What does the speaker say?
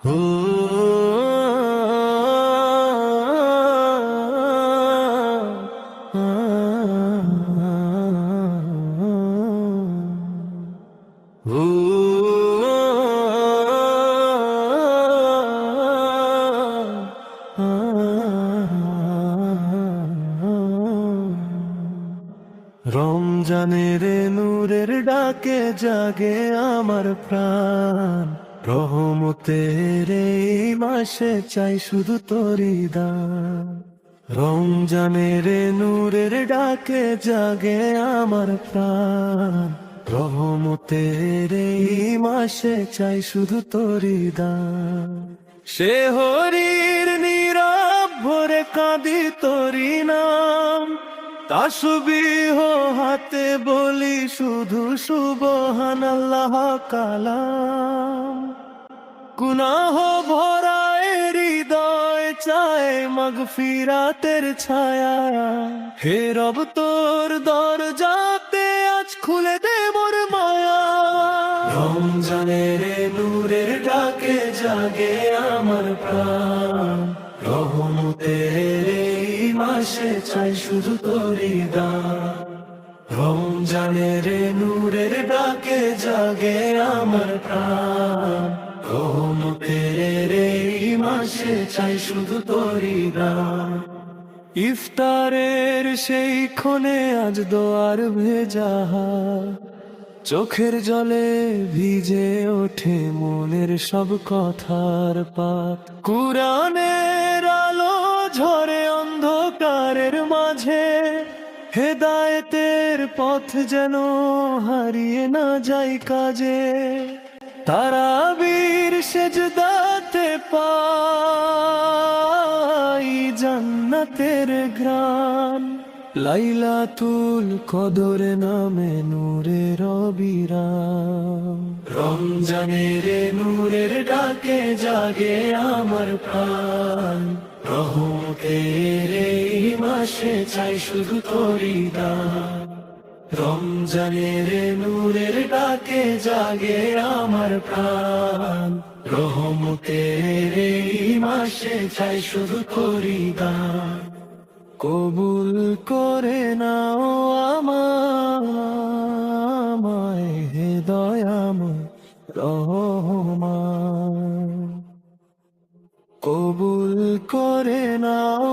হো রমজানের নূরের ডাকে জাগে আমার প্রাণ, রহমতের এই মাসে চাই শুধু তোরি দান। রমজানের নূরের ডাকে জাগে আমার প্রাণ, রহমতের এই মাসে চাই শুধু তোরি দান। সে হরির নীরব ভরে কাঁদি তোরি নাম, তাসবিহ হাতে বলি শুধু সুবহানাল্লাহ কালাম। গুনাহ ভরা এ হৃদয় চায় মাগফিরাতের ছায়া, হে রব তোর দরজাতে আজ খুলে দে মোর মায়া। রমজানের নূরের ডাকে জাগে আমার প্রাণ, রহমতের এই মাসে চাই শুধু তোরি দান। রমজানের নূরের ডাকে জাগে আমার প্রাণ, রহমতের এই মাসে চাই শুধু তোরি দান। ইফতারের সেই ক্ষণে আজ দোয়ার ভেজা, চোখের জলে ভিজে ওঠে মনের সব কথার পাত। কুরআনের আলো ঝরে অন্ধকারের মাঝে, হেদায়েতের পথ যেন হারিয়ে না যায় কাজে। তারাবির সেজদাতে পাই জান্নাতের ঘ্রাণ, লাইলাতুল কদর নামে নূরের অবিরাম। রমজানের নূরের ডাকে জাগে আমার প্রাণ, রহমতের এই মাসে চাই শুধু তোরি দান। রমজানের নূরের ডাকে জাগে আমার প্রাণ, রহমতের এই মাসে চাই শুধু তোরি দান। কবুল করে নাও আমায় হে দয়াময় রহমান, কবুল করে নাও